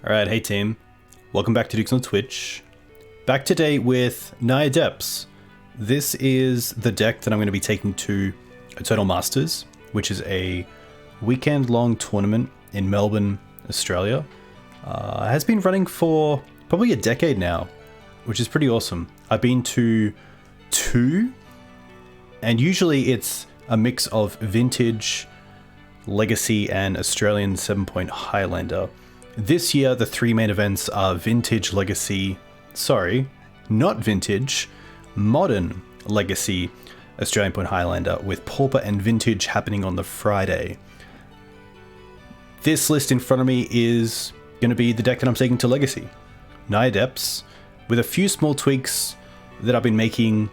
Alright, hey team. Welcome back to Dukes on Twitch. Back today with Naya Depths. This is the deck that I'm going to be taking to Eternal Masters, which is a weekend-long tournament in Melbourne, Australia. It has been running for probably a decade now, which is pretty awesome. I've been to two, and usually it's a mix of Vintage, Legacy, and Australian 7-point Highlander. This year, the three main events are Vintage, Legacy, not Vintage, Modern, Legacy, Australian Point Highlander, with Pauper and Vintage happening on the Friday. This list in front of me is going to be the deck that I'm taking to Legacy. Naya Depths, with a few small tweaks that I've been making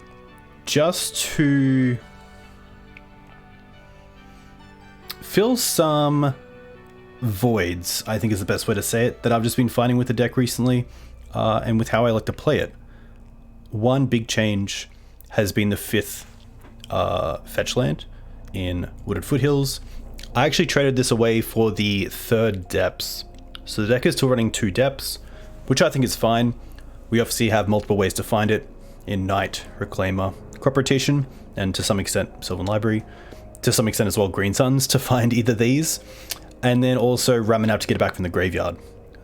just to fill some voids, I think is the best way to say it, that I've just been finding with the deck recently, and with how I like to play it. One big change has been the fifth fetch land in Wooded Foothills. I actually traded this away for the third Depths. So the deck is still running two Depths, which I think is fine. We obviously have multiple ways to find it in Knight, Reclaimer, Crop Rotation, and to some extent Sylvan Library. To some extent as well Green Suns to find either these. And then also ramming out to get it back from the graveyard.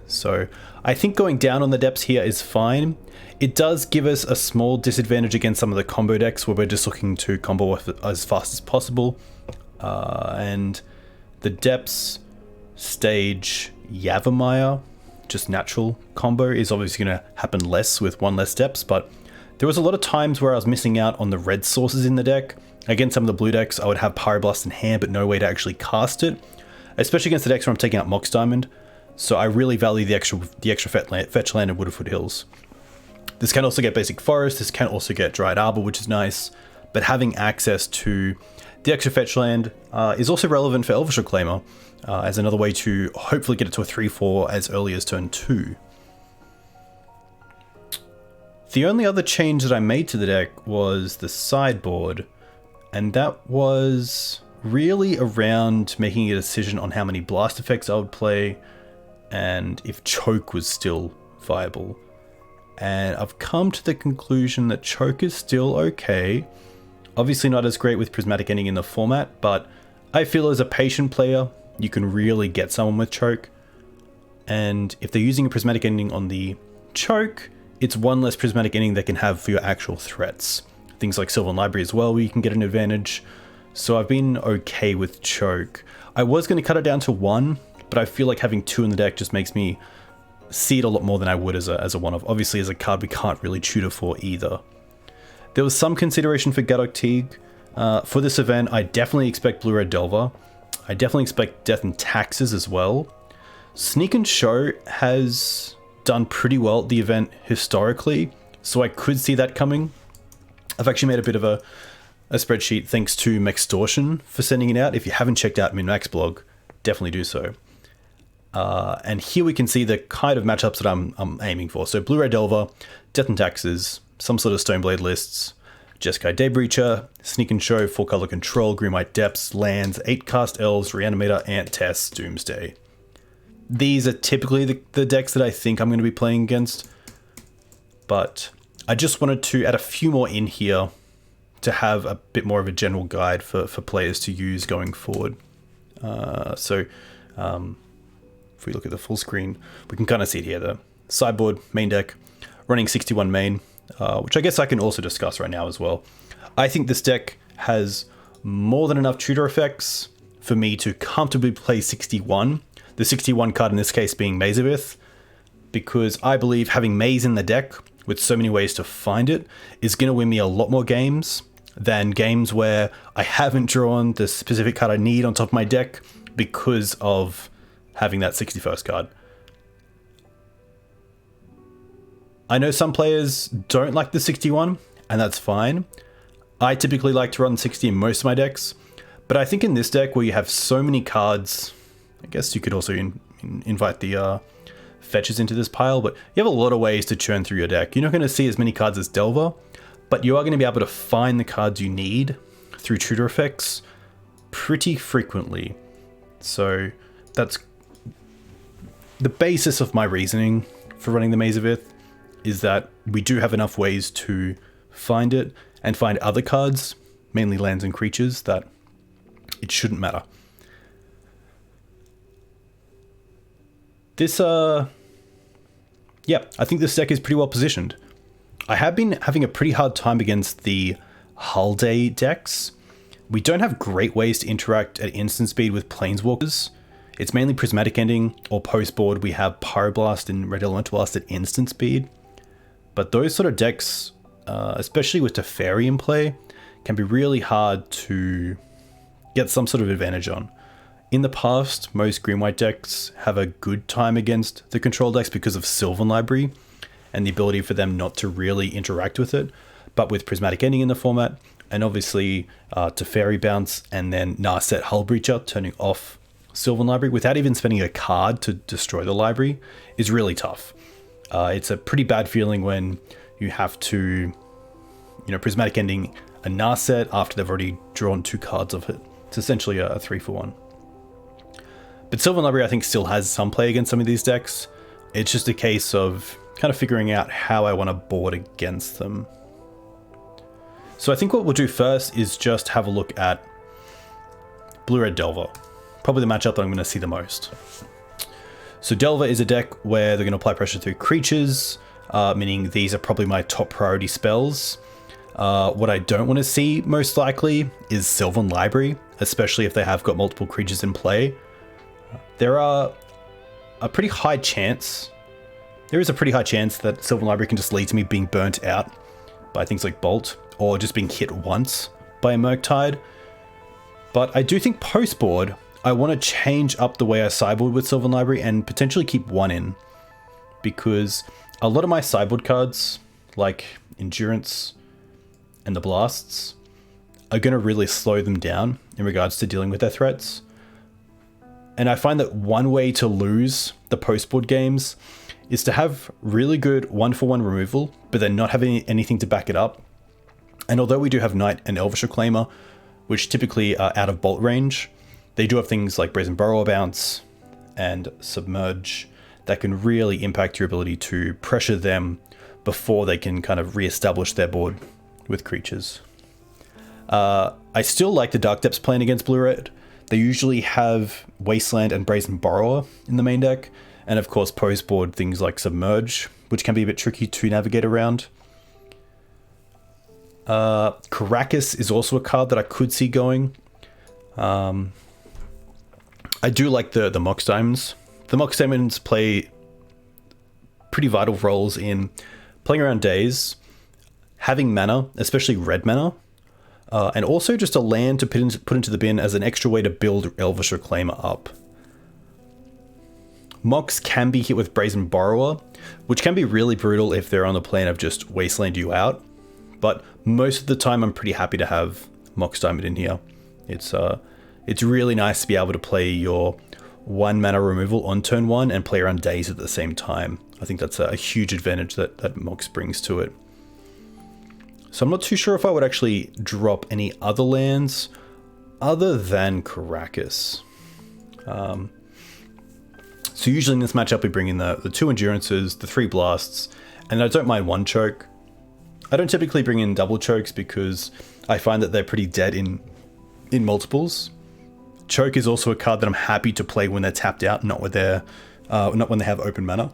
So I think going down on the Depths here is fine. It does give us a small disadvantage against some of the combo decks where we're just looking to combo as fast as possible. And the Depths stage Yavimaya, just natural combo, is obviously going to happen less with one less Depths, but there was a lot of times where I was missing out on the red sources in the deck. Against some of the blue decks, I would have Pyroblast in hand, but no way to actually cast it. Especially against the decks where I'm taking out Mox Diamond, so I really value the extra fetch land in Wooded Foothills. This can also get Basic Forest, this can also get Dryad Arbor, which is nice, but having access to the extra fetch land is also relevant for Elvish Reclaimer, as another way to hopefully get it to a 3-4 as early as turn 2. The only other change that I made to the deck was the sideboard, and that was really around making a decision on how many blast effects I would play and if choke was still viable. And I've come to the conclusion that choke is still okay. Obviously not as great with Prismatic Ending in the format, but I feel as a patient player, you can really get someone with choke. And if they're using a Prismatic Ending on the choke, it's one less Prismatic Ending they can have for your actual threats. Things like Sylvan Library as well, where you can get an advantage. So I've been okay with choke. I was going to cut it down to one, but I feel like having two in the deck just makes me see it a lot more than I would as a one-off. Obviously, as a card, we can't really tutor for either. There was some consideration for Gaddock Teeg. For this event, I definitely expect Blue-Red Delver. I definitely expect Death and Taxes as well. Sneak and Show has done pretty well at the event historically, so I could see that coming. I've actually made a bit of a spreadsheet thanks to Mextortion for sending it out. If you haven't checked out MinMax blog, definitely do so. And here we can see the kind of matchups that I'm aiming for. So Blue-Red Delver, Death and Taxes, some sort of Stoneblade lists, Jeskai Breacher, Sneak and Show, 4-color control, Greenlight Depths, lands, 8-cast Elves, Reanimator, Ant Test, Doomsday. These are typically the decks that I think I'm going to be playing against. But I just wanted to add a few more in here to have a bit more of a general guide for players to use going forward. If we look at the full screen, we can kind of see it here. The sideboard main deck running 61 main, which I guess I can also discuss right now as well. I think this deck has more than enough tutor effects for me to comfortably play 61. The 61 card in this case being Maverick, because I believe having Maze in the deck with so many ways to find it is going to win me a lot more games than games where I haven't drawn the specific card I need on top of my deck because of having that 61st card. I know some players don't like the 61, and that's fine. I typically like to run 60 in most of my decks, but I think in this deck where you have so many cards, I guess you could also invite the fetches into this pile, but you have a lot of ways to churn through your deck. You're not going to see as many cards as Delver, but you are going to be able to find the cards you need through tutor effects pretty frequently. So that's the basis of my reasoning for running the Maze of Ith is that we do have enough ways to find it and find other cards, mainly lands and creatures, that it shouldn't matter. This, yeah, I think this deck is pretty well positioned. I have been having a pretty hard time against the Hull Day decks. We don't have great ways to interact at instant speed with Planeswalkers. It's mainly Prismatic Ending, or post-board we have Pyroblast and Red Elemental Blast at instant speed. But those sort of decks, especially with Teferi in play, can be really hard to get some sort of advantage on. In the past, most green-white decks have a good time against the control decks because of Sylvan Library and the ability for them not to really interact with it. But with Prismatic Ending in the format, and obviously Teferi Bounce, and then Narset Hull Breacher turning off Sylvan Library without even spending a card to destroy the library is really tough. It's a pretty bad feeling when you have to, Prismatic Ending a Narset after they've already drawn 2 cards of it. It's essentially a 3-for-1. But Sylvan Library, I think, still has some play against some of these decks. It's just a case of kind of figuring out how I want to board against them. So I think what we'll do first is just have a look at Blue-Red Delver. Probably the matchup that I'm going to see the most. So Delver is a deck where they're going to apply pressure through creatures, meaning these are probably my top priority spells. What I don't want to see most likely is Sylvan Library, especially if they have got multiple creatures in play. There is a pretty high chance that Sylvan Library can just lead to me being burnt out by things like Bolt, or just being hit once by a Murktide. But I do think post-board, I want to change up the way I sideboard with Sylvan Library and potentially keep 1 in. Because a lot of my sideboard cards, like Endurance and the Blasts, are going to really slow them down in regards to dealing with their threats. And I find that one way to lose the post-board games is to have really good 1-for-1 removal, but then not having anything to back it up. And although we do have Knight and Elvish Reclaimer, which typically are out of Bolt range, they do have things like Brazen Burrower Bounce and Submerge that can really impact your ability to pressure them before they can kind of re-establish their board with creatures. I still like the Dark Depths playing against Blue-Red. They usually have Wasteland and Brazen Borrower in the main deck, and of course post-board things like Submerge, which can be a bit tricky to navigate around. Karakas is also a card that I could see going. I do like the Mox Diamonds. The Mox Diamonds play pretty vital roles in playing around days, having mana, especially red mana, and also just a land to put into the bin as an extra way to build Elvish Reclaimer up. Mox can be hit with Brazen Borrower, which can be really brutal if they're on the plan of just wasteland you out. But most of the time, I'm pretty happy to have Mox Diamond in here. It's really nice to be able to play your 1 mana removal on turn 1 and play around days at the same time. I think that's a huge advantage that Mox brings to it. So I'm not too sure if I would actually drop any other lands other than Karakas. So usually in this matchup, we bring in the 2 Endurances, the 3 Blasts, and I don't mind 1 Choke. I don't typically bring in double chokes because I find that they're pretty dead in multiples. Choke is also a card that I'm happy to play when they're tapped out, not when they have open mana.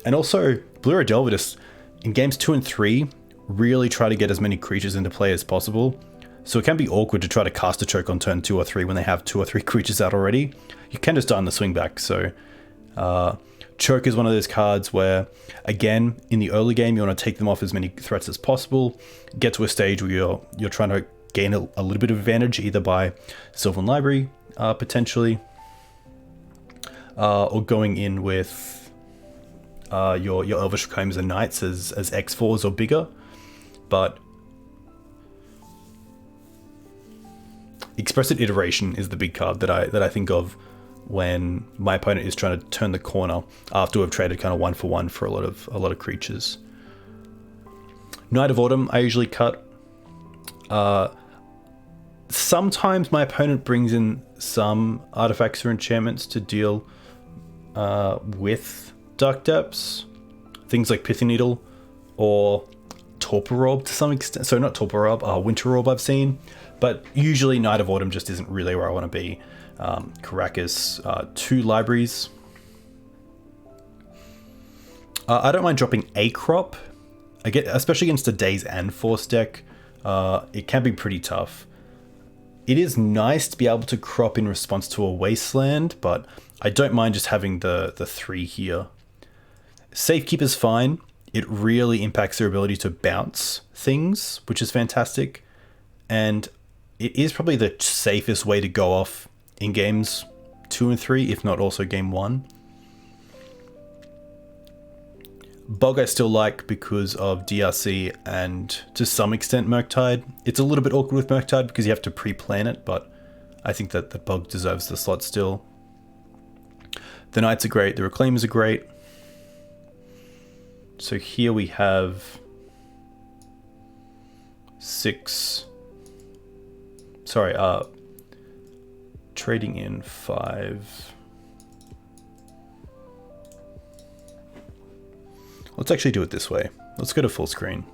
And also, Blue-Red Delver just, in games 2 and 3, really try to get as many creatures into play as possible. So it can be awkward to try to cast a choke on turn 2 or 3 when they have 2 or 3 creatures out already. You can just die on the swing back, so Choke is one of those cards where, again, in the early game, you want to take them off as many threats as possible, get to a stage where you're trying to gain a little bit of advantage, either by Sylvan Library, potentially, or going in with your Elvish Reclaimers and Knights as X4s or bigger. But Expressive Iteration is the big card that I think of when my opponent is trying to turn the corner after we've traded kind of 1-for-1 for a lot of creatures. Night of Autumn, I usually cut. Sometimes my opponent brings in some artifacts or enchantments to deal with Dark Depths. Things like Pithy Needle or Torpor Orb to some extent. So not Torpor Orb, Winter Orb I've seen. But usually Night of Autumn just isn't really where I want to be. Karakas, 2 libraries. I don't mind dropping a crop. Especially against a Days and Force deck. It can be pretty tough. It is nice to be able to crop in response to a Wasteland, but I don't mind just having the 3 here. Safekeeper's fine. It really impacts their ability to bounce things, which is fantastic. And it is probably the safest way to go off in games 2 and 3, if not also game 1. Bog I still like because of DRC and to some extent Murktide. It's a little bit awkward with Murktide because you have to pre-plan it, but I think that Bog deserves the slot still. The Knights are great, the Reclaimers are great. So here we have 6. Sorry, trading in 5. Let's actually do it this way. Let's go to full screen.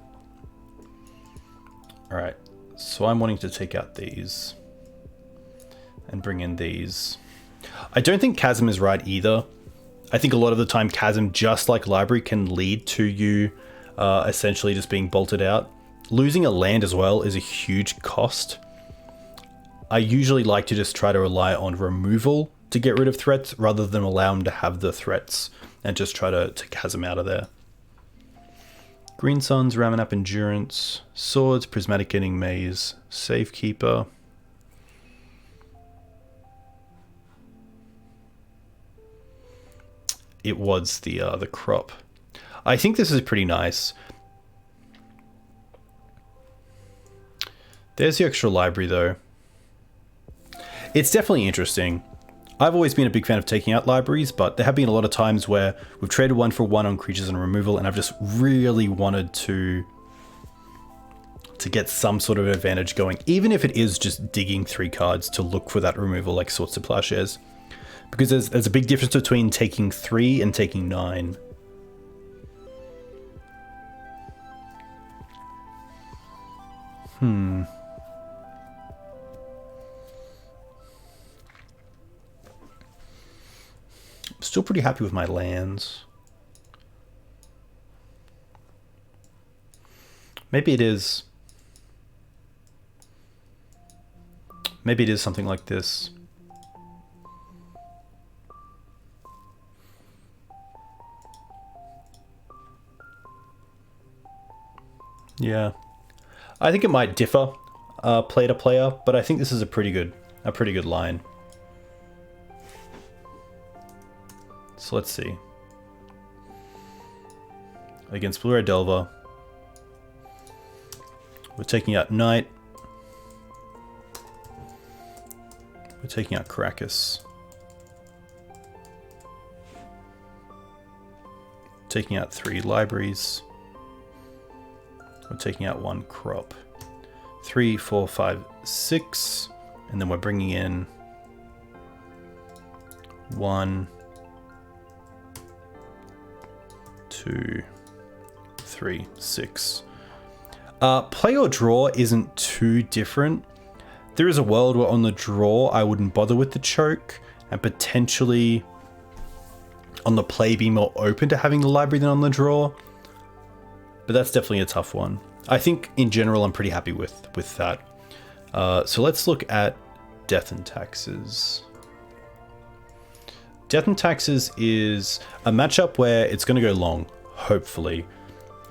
All right, so I'm wanting to take out these and bring in these. I don't think Chasm is right either. I think a lot of the time Chasm, just like Library, can lead to you essentially just being bolted out. Losing a land as well is a huge cost. I usually like to just try to rely on removal to get rid of threats rather than allow them to have the threats and just try to Chasm out of there. Green Suns, Ramming Up Endurance, Swords, Prismatic Getting Maze, Safekeeper. It was the crop. I think this is pretty nice. There's the extra library though. It's definitely interesting. I've always been a big fan of taking out libraries, but there have been a lot of times where we've traded 1 for 1 on creatures and removal, and I've just really wanted to get some sort of advantage going, even if it is just digging 3 cards to look for that removal like Swords to Plowshares. Because there's a big difference between taking 3 and taking 9. Still pretty happy with my lands. Maybe it is something like this. Yeah. I think it might differ player to player, but I think this is a pretty good line. So let's see. Against Blue-Red Delver, we're taking out Knight. We're taking out Karakas. Taking out 3 libraries. We're taking out 1 crop. 3, 4, 5, 6. And then we're bringing in 1, 2, 3, 6. Play or draw isn't too different. There is a world where on the draw I wouldn't bother with the choke, and potentially on the play be more open to having the library than on the draw. But that's definitely a tough one. I think in general I'm pretty happy with that. So let's look at Death and Taxes. Death and Taxes is a matchup where it's going to go long, hopefully.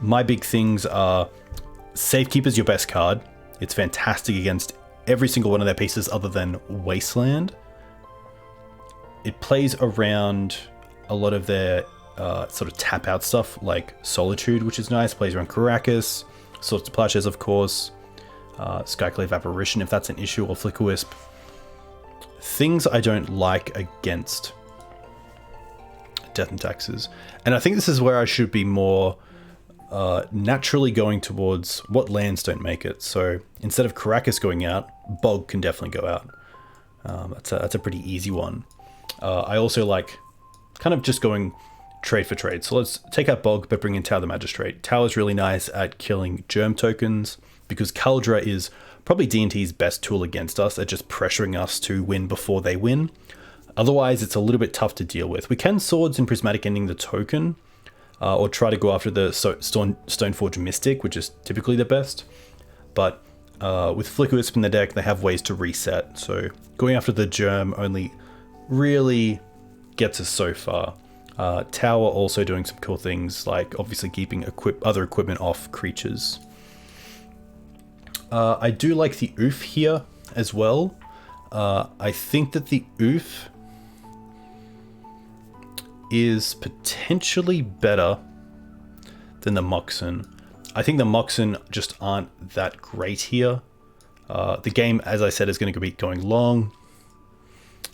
My big things are Safekeeper's your best card. It's fantastic against every single one of their pieces other than Wasteland. It plays around a lot of their sort of tap out stuff like Solitude, which is nice. Plays around Karakas, Swords to Plowshares, of course. Skyclave Apparition if that's an issue, or Flicker Wisp. Things I don't like against Death and Taxes. And I think this is where I should be more naturally going towards what lands don't make it. So instead of Karakas going out, Bog can definitely go out. That's a pretty easy one. I also like kind of just going trade for trade. So let's take out Bog, but bring in Tower the Magistrate. Tower's really nice at killing germ tokens, because Kaldra is probably D&T's best tool against us at just pressuring us to win before they win. Otherwise, it's a little bit tough to deal with. We can Swords and Prismatic Ending the token, or try to go after the Stoneforge Mystic, which is typically the best. But with Flicker Wisp in the deck, they have ways to reset. So going after the germ only really gets us so far. Tower also doing some cool things, like obviously keeping other equipment off creatures. I do like the Oof here as well. I think that the Oof is potentially better than the Moxen. I think the Moxen just aren't that great here. The game, as I said, is going to be going long.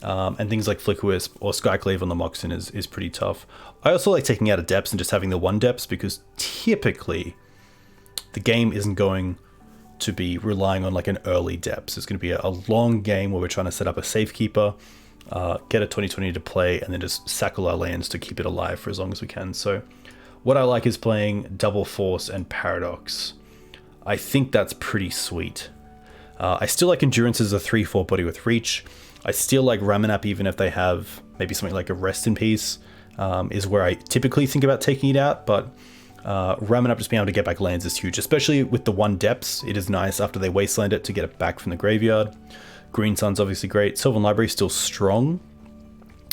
And things like Flicker Wisp or Skyclave on the Moxen is pretty tough. I also like taking out a Depths and just having the 1 Depths, because typically the game isn't going to be relying on like an early Depths. It's going to be a long game where we're trying to set up a Safekeeper, get a 2020 to play, and then just sackle our lands to keep it alive for as long as we can. So what I like is playing Double Force and Paradox. I think that's pretty sweet. I still like Endurance as a 3/4 body with Reach. I still like Ramanap, even if they have maybe something like a Rest in Peace, is where I typically think about taking it out, but Ramanap just being able to get back lands is huge, especially with the 1 Depths. It is nice after they wasteland it to get it back from the graveyard. Green Sun's obviously great. Sylvan Library is still strong,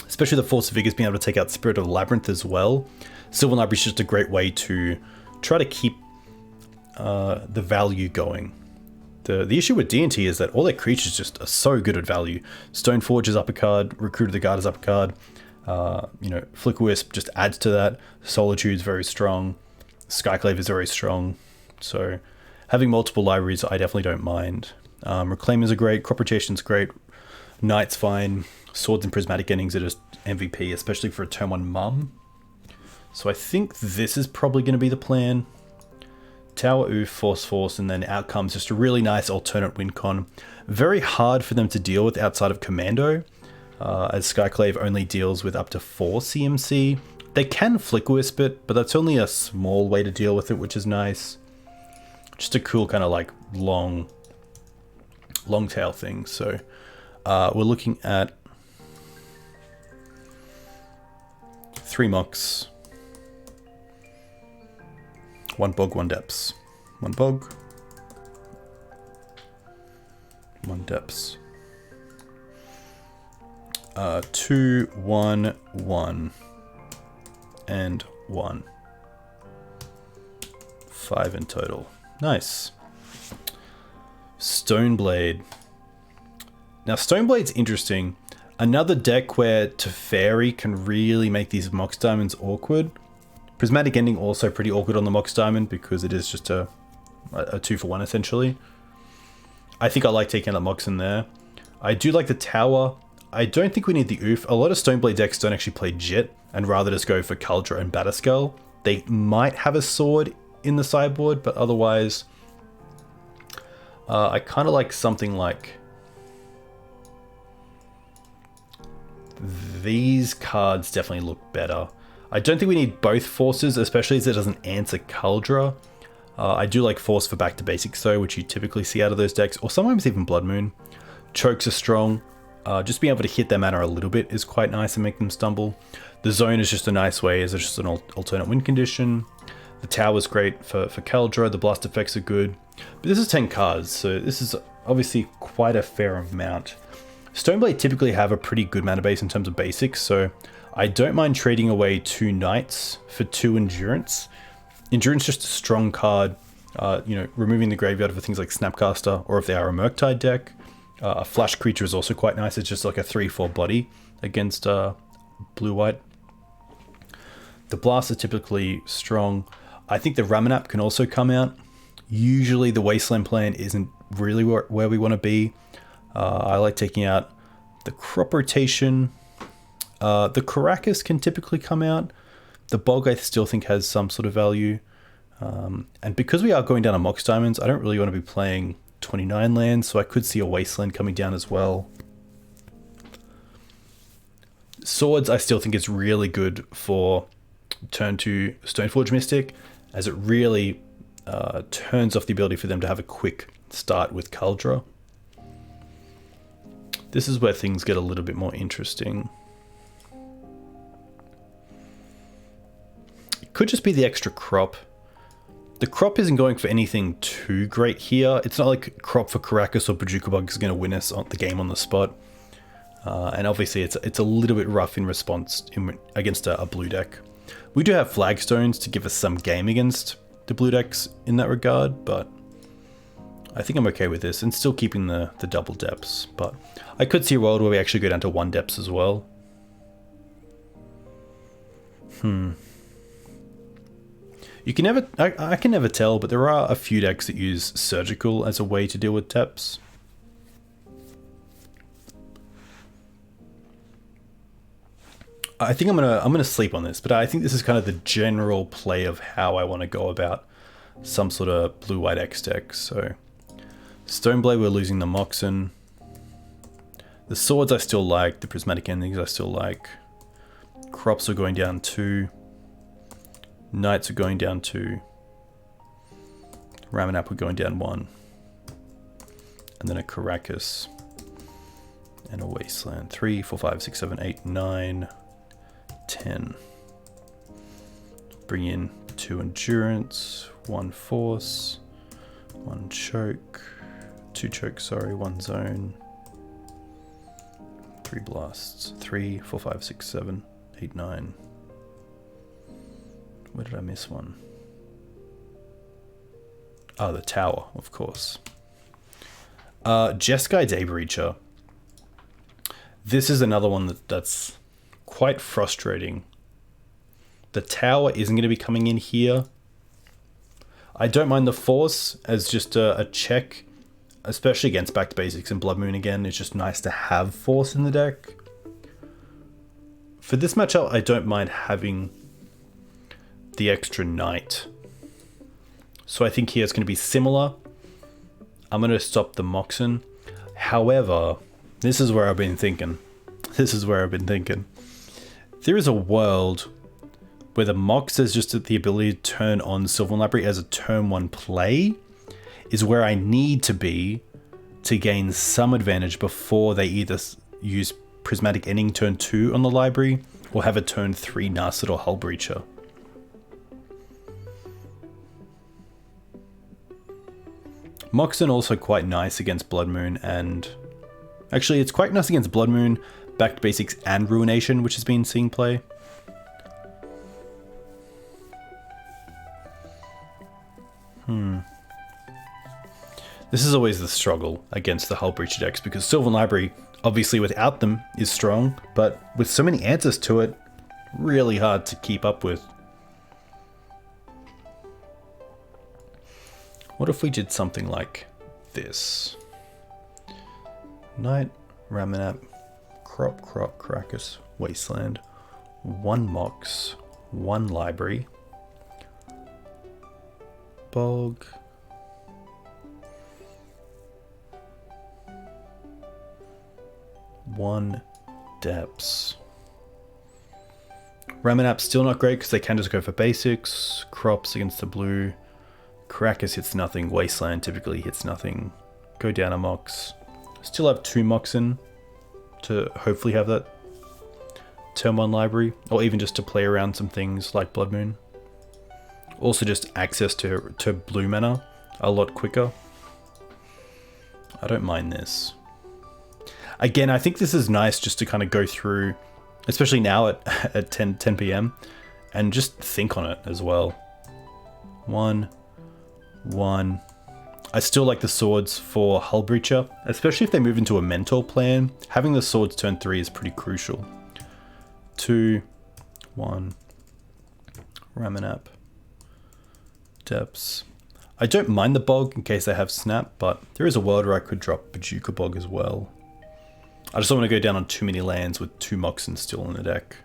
especially the Force of Vigors being able to take out Spirit of the Labyrinth as well. Sylvan Library is just a great way to try to keep the value going. The issue with D&T is that all their creatures just are so good at value. Stoneforge is up a card, Recruit of the Guard is up a card. Flicker Wisp just adds to that. Solitude's very strong. Skyclave is very strong. So having multiple libraries, I definitely don't mind. Reclaimers are great. Crop Rotation's great. Knight's fine. Swords and Prismatic Endings are just MVP, especially for a turn 1 Mum. So I think this is probably going to be the plan. Tower, Oof, Force, and then out comes just a really nice alternate win con. Very hard for them to deal with outside of Commando, as Skyclave only deals with up to 4 CMC. They can Flicker Wisp it, but that's only a small way to deal with it, which is nice. Just a cool kind of like long tail thing. So we're looking at 3 Mox. 1 Bog, 1 Depths. 1 Bog. 1 Depths. 2, 1, 1. And 1. 5 in total. Nice. Stoneblade. Now, Stoneblade's interesting. Another deck where Teferi can really make these Mox Diamonds awkward. Prismatic Ending also pretty awkward on the Mox Diamond because it is just a 2-for-1 essentially. I think I like taking out Mox in there. I do like the Tower. I don't think we need the Oof. A lot of Stoneblade decks don't actually play Jit and rather just go for Kaldra and Batterskull. They might have a Sword in the sideboard, but otherwise I kind of like something like these cards. Definitely look better. I don't think we need both Forces, especially as it doesn't answer Kaldra. I do like Force for Back to Basics though, which you typically see out of those decks, or sometimes even Blood Moon. Chokes are strong. Just being able to hit their mana a little bit is quite nice and make them stumble. The Zone is just a nice way, as it's just an alternate win condition. The Tower is great for Kaldra. The blast effects are good. But this is 10 cards, so this is obviously quite a fair amount. Stoneblade typically have a pretty good mana base in terms of basics, so I don't mind trading away 2 Knights for 2 Endurance. Endurance is just a strong card, removing the graveyard for things like Snapcaster, or if they are a Murktide deck. A Flash creature is also quite nice. It's just like a 3/4 body against blue-white. The Blast is typically strong. I think the Ramanap can also come out. Usually the Wasteland plan isn't really where we want to be. I like taking out the Crop Rotation. The Karakas can typically come out. The Bog I still think has some sort of value. And because we are going down on Mox Diamonds, I don't really want to be playing 29 lands, so I could see a Wasteland coming down as well. Swords, I still think is really good for turn 2 Stoneforge Mystic, as it really turns off the ability for them to have a quick start with Kaldra. This is where things get a little bit more interesting. It could just be the extra crop. The crop isn't going for anything too great here. It's not like crop for Karakas or Bojuka Bug is going to win us on the game on the spot. And obviously it's a little bit rough in response against a blue deck. We do have flagstones to give us some game against the blue decks in that regard, but I think I'm okay with this and still keeping the double depths. But I could see a world where we actually go down to 1 depths as well. You can never, I can never tell, but there are a few decks that use surgical as a way to deal with depths. I think I'm gonna sleep on this, but I think this is kind of the general play of how I want to go about some sort of blue-white X deck. So Stoneblade, we're losing the Moxen. The swords I still like, the prismatic endings I still like. Crops are going down 2. Knights are going down 2. Ramanap are going down 1. And then a Karakas. And a Wasteland. 3, 4, 5, 6, 7, 8, 9, 10. Bring in 2 endurance, 1 force, 1 choke, 2 chokes, sorry, 1 zone, 3 blasts, 3, 4, 5, 6, 7, 8, 9. Where did I miss one? Oh, the tower, of course. Jeskai Breacher. This is another one that's quite frustrating. The tower isn't going to be coming in here. I don't mind the force as just a check, especially against Back to Basics and Blood Moon again. It's just nice to have force in the deck. For this matchup, I don't mind having the extra knight. So I think here it's going to be similar. I'm going to stop the Moxen. However, this is where I've been thinking. There is a world where the Mox has just the ability to turn on Sylvan Library as a turn 1 play is where I need to be to gain some advantage before they either use Prismatic Ending turn 2 on the library or have a turn 3 Narset or Hull Breacher. Moxen also quite nice against Blood Moon, and actually it's quite nice against Blood Moon, Back to Basics and Ruination, which has been seeing play. This is always the struggle against the Hull Breacher decks, because Sylvan Library, obviously without them, is strong, but with so many answers to it, really hard to keep up with. What if we did something like this? Knight, Ramanap, Crop, Karakas, Wasteland, 1 Mox, 1 Library, Bog, one Depths. Ramanap's still not great because they can just go for basics. Crops against the blue. Karakas hits nothing. Wasteland typically hits nothing. Go down a Mox. Still have 2 Moxen to hopefully have that turn 1 library, or even just to play around some things like Blood Moon. Also just access to blue mana a lot quicker. I don't mind this. Again, I think this is nice just to kind of go through, especially now at 10 p.m. and just think on it as well. 1. I still like the swords for Hull Breacher, especially if they move into a mentor plan. Having the swords turn 3 is pretty crucial. 2, 1, Ramanap, Depths. I don't mind the Bog in case they have Snap, but there is a world where I could drop Bojuka Bog as well. I just don't want to go down on too many lands with 2 Moxen still in the deck.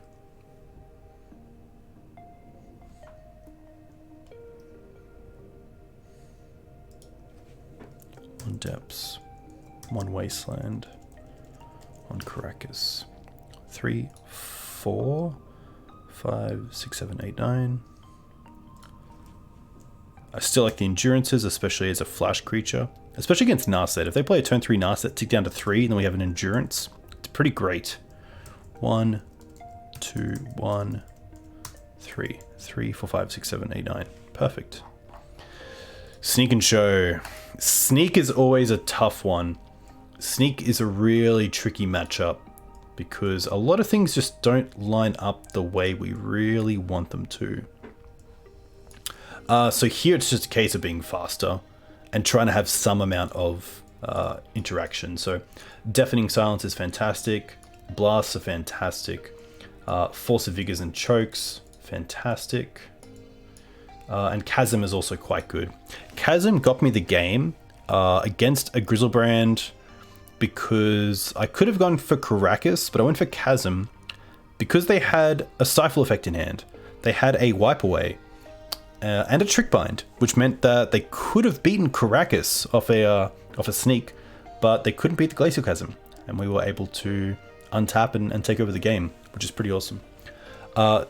One Depths, 1 Wasteland, 1 Karakas, 3, 4, 5, 6, 7, 8, 9. I still like the endurances, especially as a flash creature. Especially against Narset. If they play a turn 3 Narset, tick down to 3, and then we have an endurance. It's pretty great. 1, 2, 1, 3. 3, 4, 5, 6, 7, 8, 9. Perfect. Sneak and Show. Sneak is always a tough one. Sneak is a really tricky matchup because a lot of things just don't line up the way we really want them to. So here it's just a case of being faster and trying to have some amount of interaction. So Deafening Silence is fantastic. Blasts are fantastic. Force of Vigors and Chokes, fantastic. And Chasm is also quite good. Chasm got me the game against a Grizzlebrand because I could have gone for Karakas, but I went for Chasm because they had a Stifle effect in hand. They had a Wipe Away and a Trick Bind, which meant that they could have beaten Karakas off a sneak, but they couldn't beat the Glacial Chasm, and we were able to untap and take over the game, which is pretty awesome.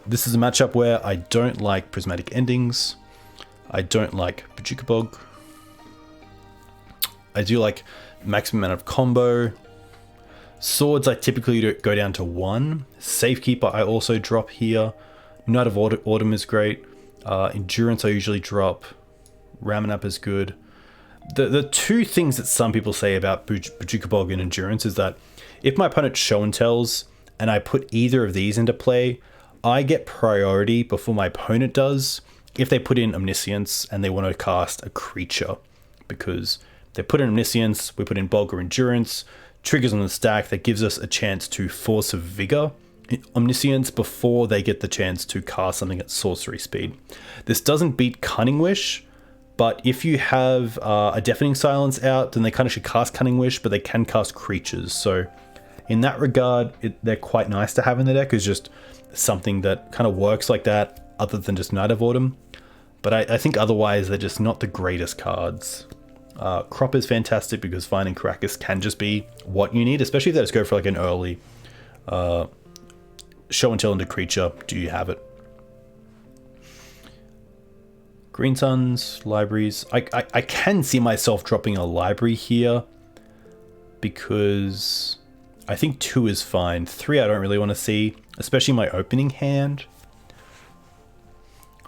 This is a matchup where I don't like Prismatic Endings. I don't like Bojuka Bog. I do like maximum amount of combo. Swords I typically go down to 1. Safekeeper I also drop here. Knight of Autumn is great. Endurance I usually drop. Ramanap is good. The two things that some people say about Bojuka Bog and Endurance is that if my opponent show and tells and I put either of these into play, I get priority before my opponent does if they put in Omniscience and they want to cast a creature. Because they put in Omniscience, we put in Bog or Endurance, triggers on the stack that gives us a chance to Force of Vigor Omniscience before they get the chance to cast something at sorcery speed. This doesn't beat Cunning Wish, but if you have a Deafening Silence out, then they kind of should cast Cunning Wish, but they can cast creatures. So in that regard, they're quite nice to have in the deck. It's just something that kind of works like that, other than just Knight of Autumn. But I think otherwise, they're just not the greatest cards. Crop is fantastic because finding Karakas can just be what you need, especially if they just go for like an early show and tell into creature. Do you have it? Green Suns, libraries. I can see myself dropping a library here because I think 2 is fine. 3 I don't really want to see, especially my opening hand.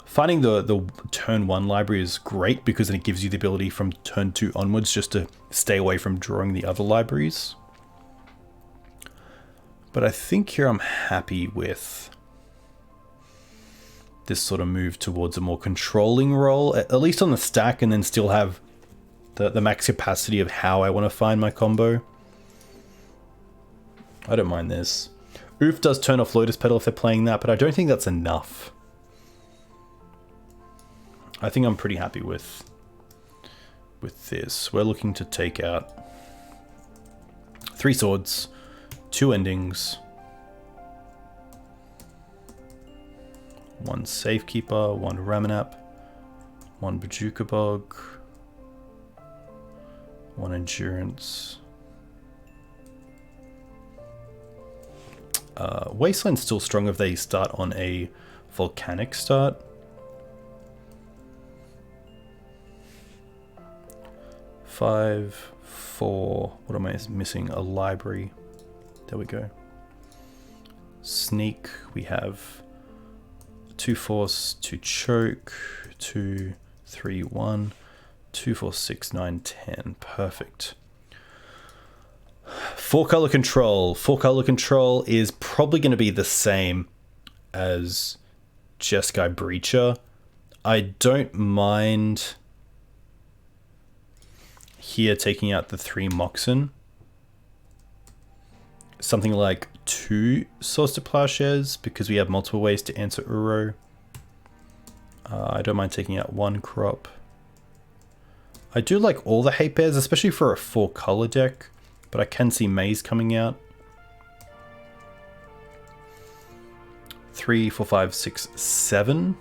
Finding the turn 1 library is great because then it gives you the ability from turn 2 onwards just to stay away from drawing the other libraries. But I think here I'm happy with this sort of move towards a more controlling role, at least on the stack, and then still have the max capacity of how I want to find my combo. I don't mind this. Oof does turn off Lotus Petal if they're playing that, but I don't think that's enough. I think I'm pretty happy with this. We're looking to take out 3 swords, 2 endings, 1 Safekeeper, 1 Ramanap, 1 Bojuka Bog, 1 Endurance. Wasteland's still strong if they start on a volcanic start. Five, 4, what am I missing? A library. There we go. Sneak, we have 2 force, 2 choke, 2, 3, 1, 2, 4, 6, 9, 10. Perfect. 4 color control. 4 color control is probably going to be the same as Jeskai Breacher. I don't mind here taking out the 3 Moxen. Something like 2 Swords to Plowshares because we have multiple ways to answer Uro. I don't mind taking out 1 Crop. I do like all the Hate Bears, especially for a 4 color deck, but I can see Maze coming out. 3, 4, 5, 6, 7.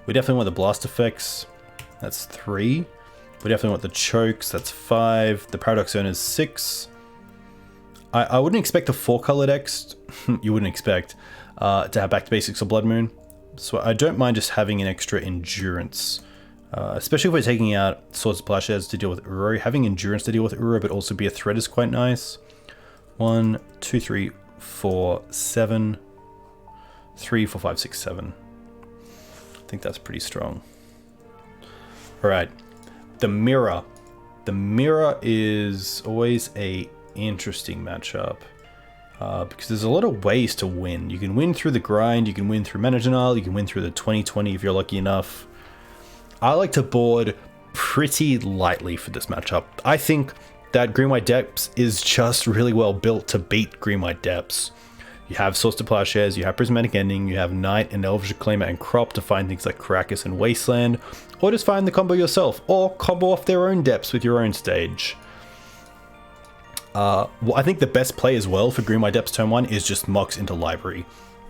We definitely want the blast effects. That's 3. We definitely want the chokes. That's 5. The Paradox Zone is 6. I wouldn't expect the 4-color decks, you wouldn't expect, to have Back to Basics or Blood Moon. So I don't mind just having an extra Endurance. Especially if we're taking out Swords of Plowshares to deal with Uro. Having Endurance to deal with Uro, but also be a threat is quite nice. 1, 2, 3, 4, 7. 3, 4, 5, 6, 7. I think that's pretty strong. Alright. The Mirror. The Mirror is always a interesting matchup. Because there's a lot of ways to win. You can win through the grind, you can win through Mana Denial, you can win through the 20/20 if you're lucky enough. I like to board pretty lightly for this matchup. I think that Green-White Depths is just really well built to beat Green-White Depths. You have Swords to Plowshares, you have Prismatic Ending, you have Knight and Elvish Reclaimer and Crop to find things like Karakas and Wasteland, or just find the combo yourself, or combo off their own depths with your own stage. Well, I think the best play as well for Green-White Depths turn 1 is just Mox into Library.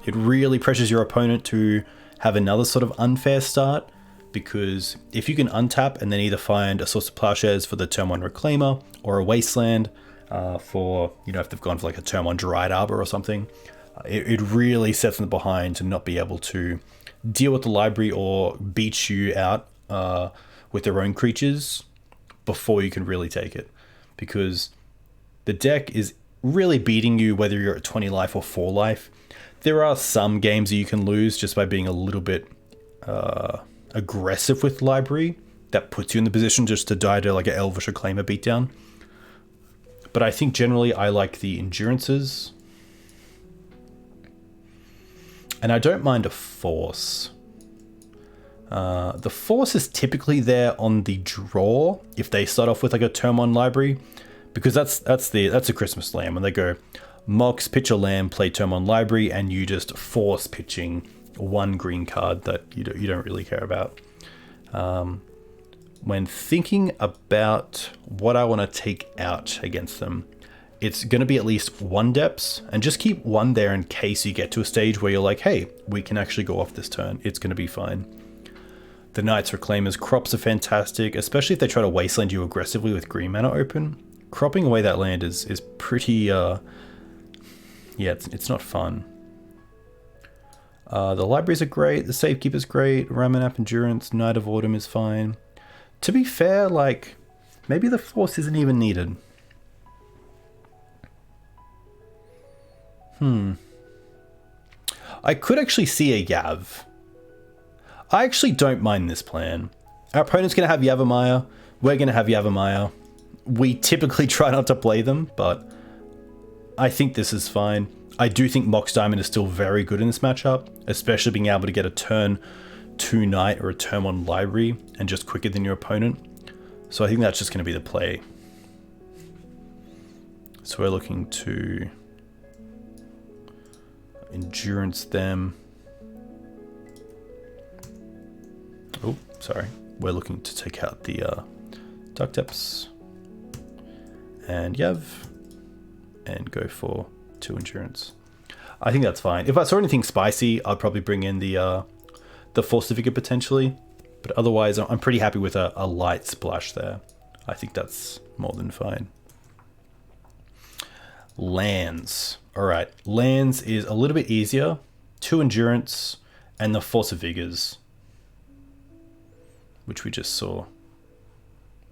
It really pressures your opponent to have another sort of unfair start, because if you can untap and then either find a Source of Plowshares for the turn 1 Reclaimer, or a Wasteland for, you know, if they've gone for like a turn 1 Dryad Arbor or something, it really sets them behind to not be able to deal with the library or beat you out with their own creatures before you can really take it. Because the deck is really beating you whether you're at 20 life or 4 life. There are some games that you can lose just by being a little bit aggressive with library. That puts you in the position just to die to like an Elvish Reclaimer beatdown. But I think generally I like the Endurances. And I don't mind a Force. The Force is typically there on the draw if they start off with like a turn 1 library. Because that's a Christmas Lamb. When they go Mox, pitch a land, play turn 1 library, and you just force pitching one green card that you don't really care about. When thinking about what I want to take out against them, it's going to be at least 1 Depths, and just keep 1 there in case you get to a stage where you're like, hey, we can actually go off this turn. It's going to be fine. The Knights Reclaimers, Crops are fantastic, especially if they try to Wasteland you aggressively with green mana open. Cropping away that land is pretty, yeah, it's not fun. The libraries are great, the Safekeeper's great, Ramanap Endurance, Knight of Autumn is fine. To be fair, like, maybe the Force isn't even needed. I could actually see a Yav. I actually don't mind this plan. Our opponent's going to have Yavimaya, we're going to have Yavimaya. We typically try not to play them, but I think this is fine. I do think Mox Diamond is still very good in this matchup, especially being able to get a turn 2 Knight or a turn 1 Library and just quicker than your opponent. So I think that's just going to be the play. So we're looking to Endurance them. Oh, sorry. We're looking to take out the Dark Depths and Yav and go for 2 Endurance. I think that's fine. If I saw anything spicy, I'd probably bring in the Force Certificate potentially, but otherwise I'm pretty happy with a light splash there. I think that's more than fine. Lands. Alright, lands is a little bit easier. 2 Endurance and the Force of Vigors, which we just saw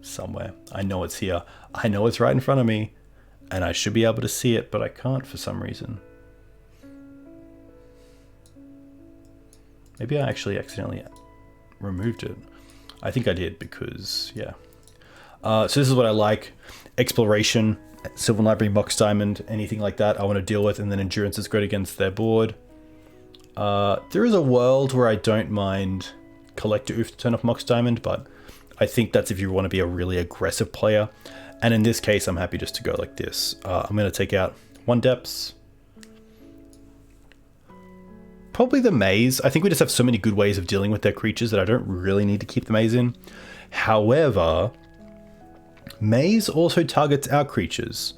somewhere. I know it's here. I know it's right in front of me, and I should be able to see it, but I can't for some reason. Maybe I actually accidentally removed it. I think I did because, yeah. So this is what I like. Exploration, Sylvan Library, Mox Diamond, anything like that I want to deal with, and then Endurance is great against their board. There is a world where I don't mind Collector Oof to turn off Mox Diamond, but I think that's if you want to be a really aggressive player. And in this case, I'm happy just to go like this. I'm going to take out 1 Depths. Probably the Maze. I think we just have so many good ways of dealing with their creatures that I don't really need to keep the Maze in. However, Maze also targets our creatures.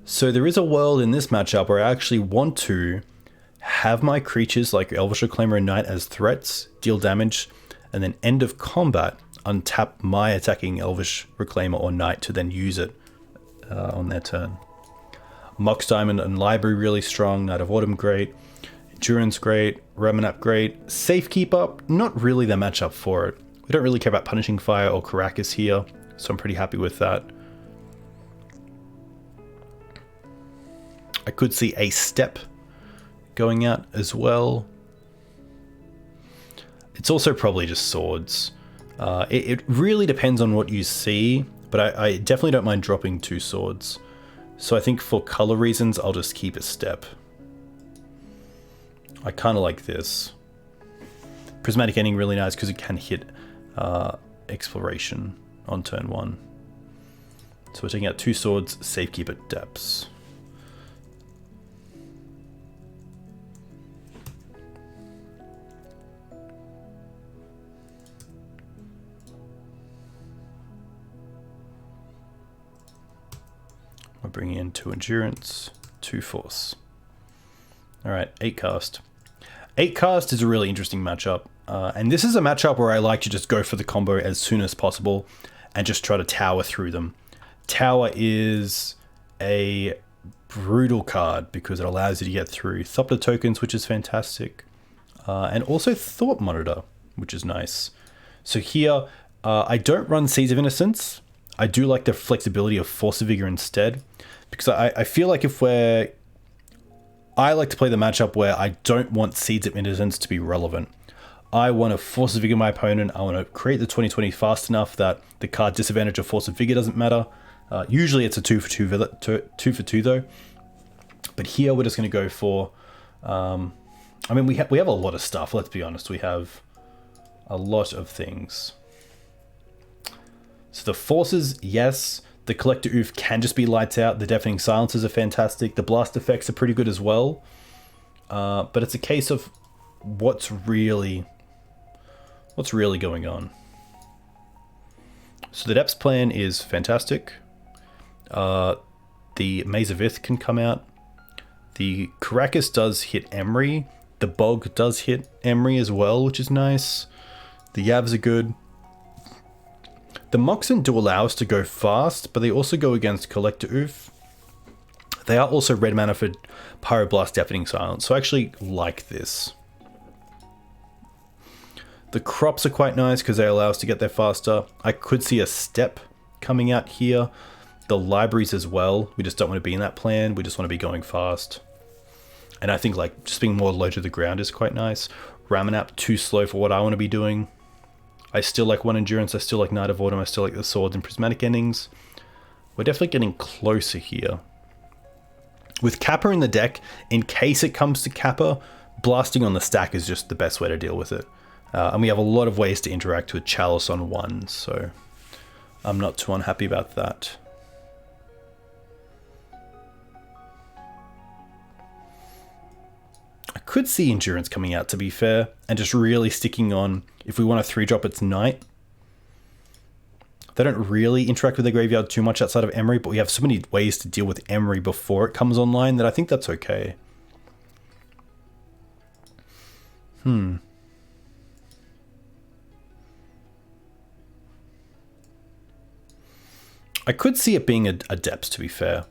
So there is a world in this matchup where I actually want to have my creatures like Elvish Reclaimer and Knight as threats, deal damage, and then end of combat, untap my attacking Elvish Reclaimer or Knight to then use it on their turn. Mox Diamond and Library really strong. Knight of Autumn great. Endurance great. Reanimator great. Safekeeper, not really the matchup for it. We don't really care about Punishing Fire or Karakas here, so I'm pretty happy with that. I could see a step going out as well. It's also probably just swords. It really depends on what you see, but I definitely don't mind dropping 2 swords. So I think for color reasons, I'll just keep a step. I kind of like this. Prismatic Ending really nice because it can hit Exploration on turn 1. So we're taking out 2 swords, Safekeeper Depths. We're bringing in 2 Endurance, 2 Force. Alright, 8 cast. 8 cast is a really interesting matchup. And this is a matchup where I like to just go for the combo as soon as possible and just try to tower through them. Tower is a brutal card because it allows you to get through Thopter tokens, which is fantastic. And also Thought Monitor, which is nice. So here, I don't run Seeds of Innocence. I do like the flexibility of Force of Vigor instead, because I feel like I like to play the matchup where I don't want Seeds of Innocence to be relevant. I want to Force of Vigor my opponent. I want to create the 20/20 fast enough that the card disadvantage of Force of Vigor doesn't matter. Usually it's a 2 for 2 though. But here we're just going to go for... I mean, we have a lot of stuff, let's be honest. We have a lot of things. So the forces, yes. The Collector Oof can just be lights out. The Deafening Silences are fantastic. The blast effects are pretty good as well. But it's a case of what's really going on. So the Depths plan is fantastic. The Maze of Ith can come out. The Karakas does hit Emery. The Bog does hit Emery as well, which is nice. The Yavs are good. The Moxen do allow us to go fast, but they also go against Collector Oof. They are also red mana for Pyroblast Deafening Silence, so I actually like this. The Crops are quite nice because they allow us to get there faster. I could see a step coming out here. The Libraries as well. We just don't want to be in that plan. We just want to be going fast. And I think like just being more low to the ground is quite nice. Ramanap too slow for what I want to be doing. I still like 1 Endurance, I still like Knight of Autumn, I still like the Swords and Prismatic Endings. We're definitely getting closer here. With Kappa in the deck, in case it comes to Kappa, blasting on the stack is just the best way to deal with it. And we have a lot of ways to interact with Chalice on 1, so I'm not too unhappy about that. I could see Endurance coming out, to be fair, and just really sticking on, if we want to 3-drop its Knight. They don't really interact with the graveyard too much outside of Emery, but we have so many ways to deal with Emery before it comes online that I think that's okay. I could see it being a Depths, to be fair.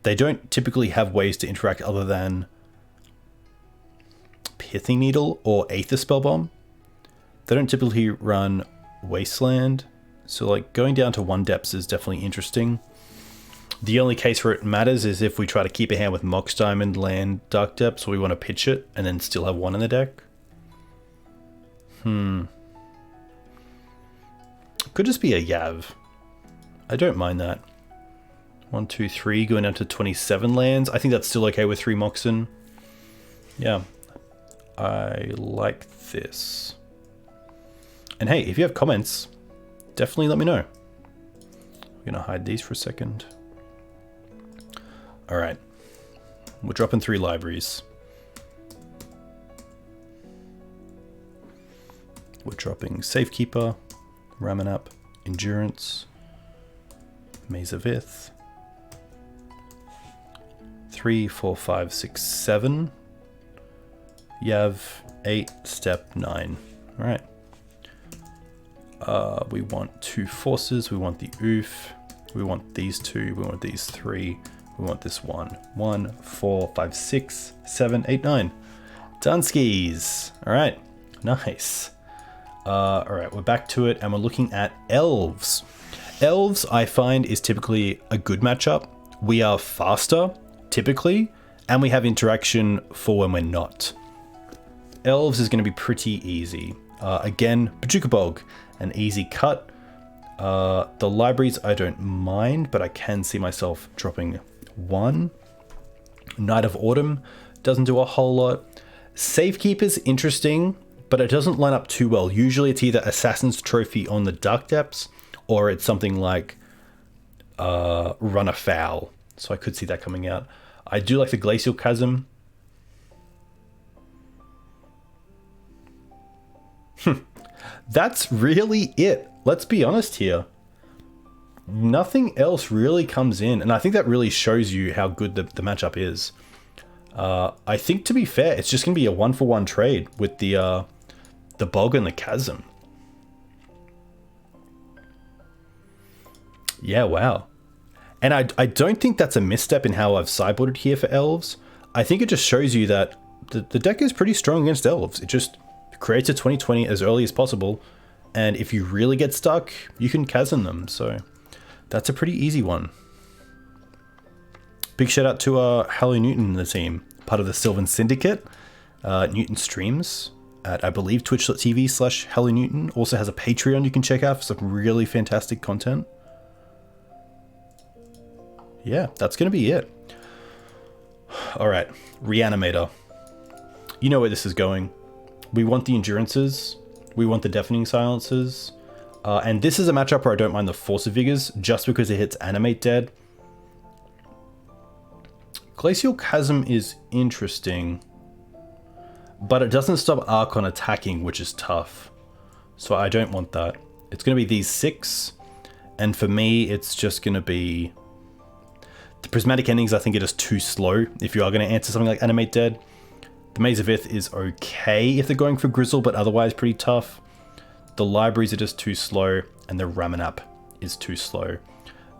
They don't typically have ways to interact other than Pithing Needle or Aether Spellbomb. They don't typically run Wasteland, so like going down to 1 Depths is definitely interesting. The only case where it matters is if we try to keep a hand with Mox Diamond, Land, Dark Depths, or we want to pitch it and then still have 1 in the deck. Could just be a Yav. I don't mind that. 1, 2, 3, going down to 27 lands. I think that's still okay with 3 Moxen. Yeah. I like this. And hey, if you have comments, definitely let me know. We're gonna hide these for a second. All right, we're dropping 3 libraries. We're dropping Safekeeper, Ramanap, Endurance, Maze of Ith. 3, 4, 5, 6, 7. Yav, 8, step 9. All right. We want 2 forces. We want the Oof. We want these 2. We want these 3, We want this one. 1, 4, 5, 6, 7, 8, 9. Dunskies. All right. Nice. All right, we're back to it, and we're looking at Elves. Elves, I find, is typically a good matchup. We are faster, typically, and we have interaction for when we're not. Elves is going to be pretty easy. Again, Bojuka Bog, an easy cut. The libraries I don't mind, but I can see myself dropping 1. Knight of Autumn doesn't do a whole lot. Safekeeper's interesting, but it doesn't line up too well. Usually it's either Assassin's Trophy on the Dark Depths, or it's something like Run Afoul. So I could see that coming out. I do like the Glacial Chasm. That's really it. Let's be honest here. Nothing else really comes in, and I think that really shows you how good the matchup is. I think, to be fair, it's just going to be a 1-for-1 trade with the Bog and the Chasm. Yeah, wow. And I don't think that's a misstep in how I've sideboarded here for Elves. I think it just shows you that the deck is pretty strong against Elves. It just creates a 20/20 as early as possible, and if you really get stuck, you can Chasm them. So that's a pretty easy one. Big shout out to Hallie Newton and the team, part of the Sylvan Syndicate. Newton streams at, I believe, twitch.tv/Hallie Newton. Also has a Patreon you can check out for some really fantastic content. Yeah, that's going to be it. All right, Reanimator. You know where this is going. We want the Endurances. We want the Deafening Silences. And this is a matchup where I don't mind the Force of Vigors, just because it hits Animate Dead. Glacial Chasm is interesting, but it doesn't stop Archon attacking, which is tough. So I don't want that. It's going to be these 6, and for me, it's just going to be... The Prismatic Endings, I think, are just too slow if you are going to answer something like Animate Dead. The Maze of Ith is okay if they're going for Grizzle, but otherwise pretty tough. The libraries are just too slow, and the Ramanap is too slow.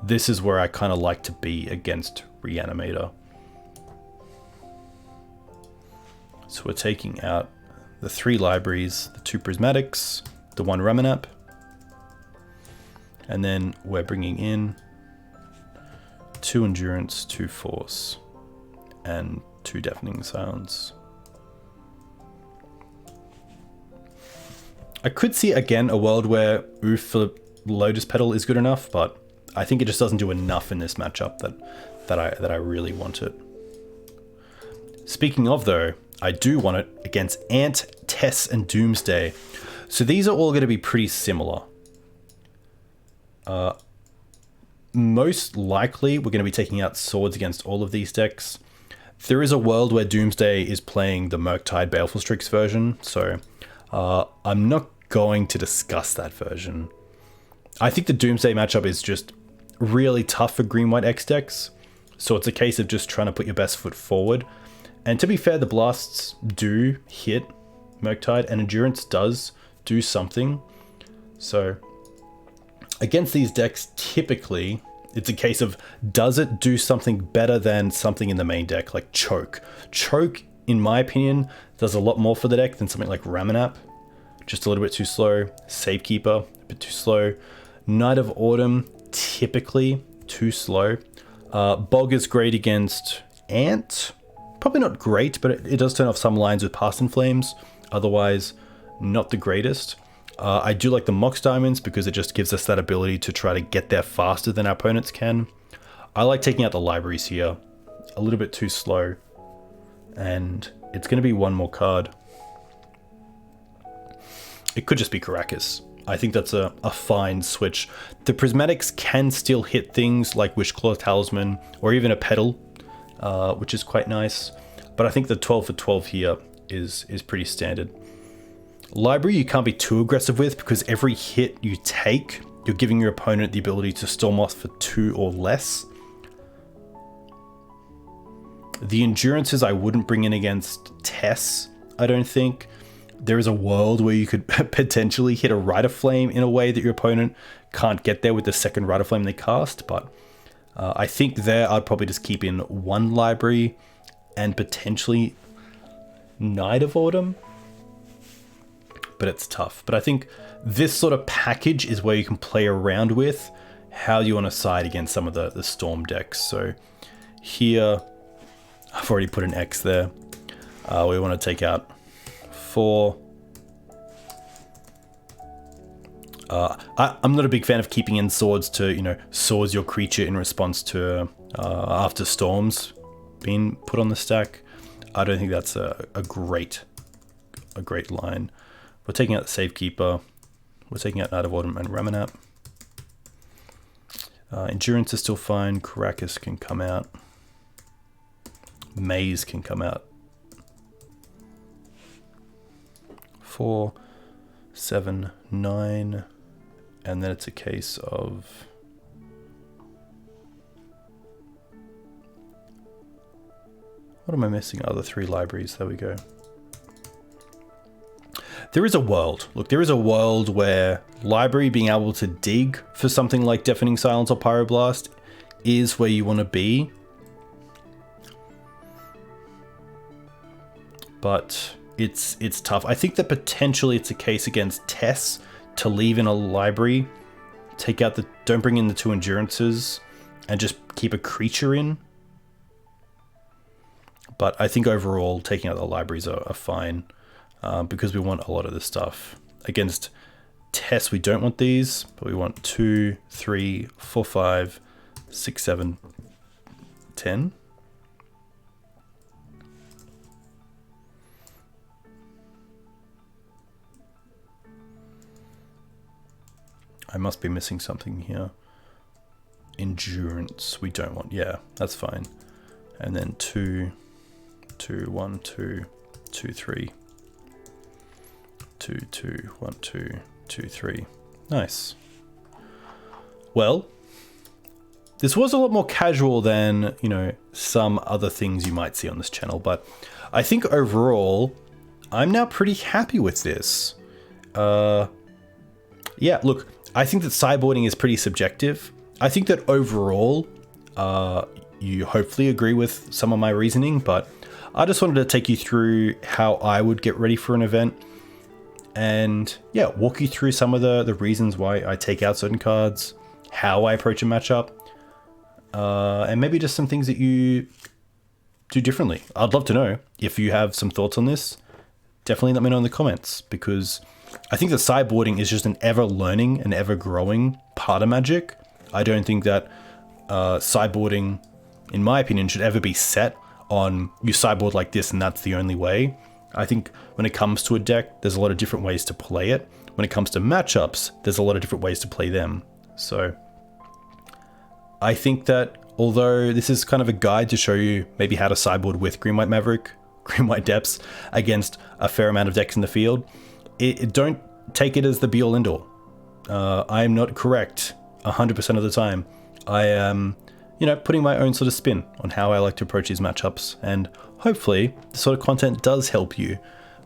This is where I kind of like to be against Reanimator. So we're taking out the 3 libraries, the 2 Prismatics, the 1 Ramanap, and then we're bringing in 2 Endurance, 2 Force, and 2 Deafening Silence. I could see, again, a world where Oof for Lotus Petal is good enough, but I think it just doesn't do enough in this matchup that I really want it. Speaking of, though, I do want it against Ant, Tess, and Doomsday. So these are all going to be pretty similar. Most likely, we're going to be taking out swords against all of these decks. There is a world where Doomsday is playing the Murktide Baleful Strix version, so I'm not going to discuss that version. I think the Doomsday matchup is just really tough for Green-White X decks, so it's a case of just trying to put your best foot forward. And to be fair, the blasts do hit Murktide, and Endurance does do something. So against these decks, typically, it's a case of, does it do something better than something in the main deck, like Choke? Choke, in my opinion, does a lot more for the deck than something like Ramanap. Just a little bit too slow. Safekeeper, a bit too slow. Knight of Autumn, typically too slow. Bog is great against Ant. Probably not great, but it does turn off some lines with Past in Flames. Otherwise, not the greatest. I do like the Mox Diamonds because it just gives us that ability to try to get there faster than our opponents can. I like taking out the libraries here. A little bit too slow. And it's going to be 1 more card. It could just be Karakas. I think that's a fine switch. The Prismatics can still hit things like Wishclaw Talisman or even a Petal, which is quite nice. But I think the 12 for 12 here is pretty standard. Library you can't be too aggressive with because every hit you take, you're giving your opponent the ability to Storm off for 2 or less. The Endurances I wouldn't bring in against Tess, I don't think. There is a world where you could potentially hit a Rite of Flame in a way that your opponent can't get there with the second Rite of Flame they cast, but I think there I'd probably just keep in one library and potentially Night of Autumn. But it's tough. But I think this sort of package is where you can play around with how you want to side against some of the Storm decks. So here, I've already put an X there. We want to take out 4. I'm not a big fan of keeping in swords to, you know, swords your creature in response to after storms being put on the stack. I don't think that's a great line. We're taking out the Safekeeper. We're taking out Night of Autumn and Reanimator. Endurance is still fine. Karakas can come out. Maze can come out. 4, 7, 9, and then it's a case of what am I missing? Oh, the 3 libraries. There we go. There is a world. Look, there is a world where library being able to dig for something like Deafening Silence or Pyroblast is where you want to be. But it's tough. I think that potentially it's a case against Tess to leave in a library, take out don't bring in the 2 endurances, and just keep a creature in. But I think overall taking out the libraries are fine, because we want a lot of this stuff. Against Tess, we don't want these, but we want 2, 3, 4, 5, 6, 7, 10. I must be missing something here. Endurance, we don't want. Yeah, that's fine. And then 2, 2, 1, 2, 2, 3. 2, 2, 1, 2, 2, 3. Nice. Well, this was a lot more casual than, you know, some other things you might see on this channel, but I think overall, I'm now pretty happy with this. Yeah, look, I think that sideboarding is pretty subjective. I think that overall, you hopefully agree with some of my reasoning, but I just wanted to take you through how I would get ready for an event and, yeah, walk you through some of the reasons why I take out certain cards, how I approach a matchup, and maybe just some things that you do differently. I'd love to know if you have some thoughts on this. Definitely let me know in the comments, because I think that sideboarding is just an ever-learning and ever-growing part of Magic. I don't think that sideboarding, in my opinion, should ever be set on you sideboard like this and that's the only way. I think when it comes to a deck, there's a lot of different ways to play it. When it comes to matchups, there's a lot of different ways to play them. So I think that although this is kind of a guide to show you maybe how to sideboard with Green-White Maverick, Green-White Depths against a fair amount of decks in the field, don't take it as the be-all end-all. I am not correct 100% of the time. I am, you know, putting my own sort of spin on how I like to approach these matchups, and hopefully the sort of content does help you.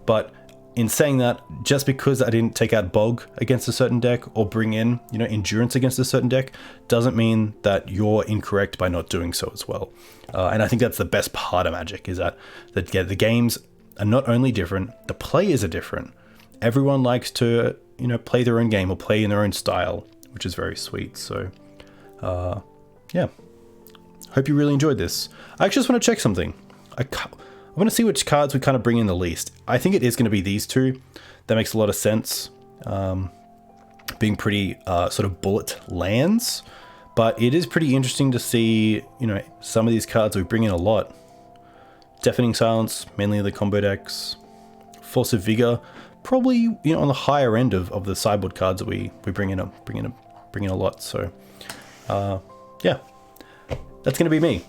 But in saying that, just because I didn't take out Bog against a certain deck or bring in, you know, Endurance against a certain deck, doesn't mean that you're incorrect by not doing so as well. And I think that's the best part of Magic, is that the games are not only different, the players are different. Everyone likes to, you know, play their own game or play in their own style, which is very sweet. So, yeah. Hope you really enjoyed this. I actually just want to check something. I want to see which cards we kind of bring in the least. I think it is going to be these 2. That makes a lot of sense. Being pretty sort of bullet lands. But it is pretty interesting to see, you know, some of these cards we bring in a lot. Deafening Silence, mainly the combo decks. Force of Vigor, probably, you know, on the higher end of the sideboard cards that we bring in a lot. So, yeah, that's going to be me.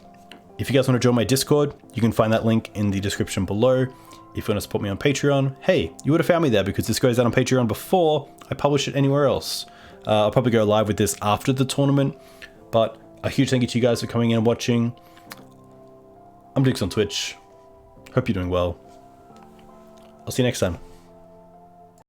If you guys want to join my Discord, you can find that link in the description below. If you want to support me on Patreon, hey, you would have found me there because this goes out on Patreon before I publish it anywhere else. I'll probably go live with this after the tournament, but a huge thank you to you guys for coming in and watching. I'm Dix on Twitch. Hope you're doing well. I'll see you next time.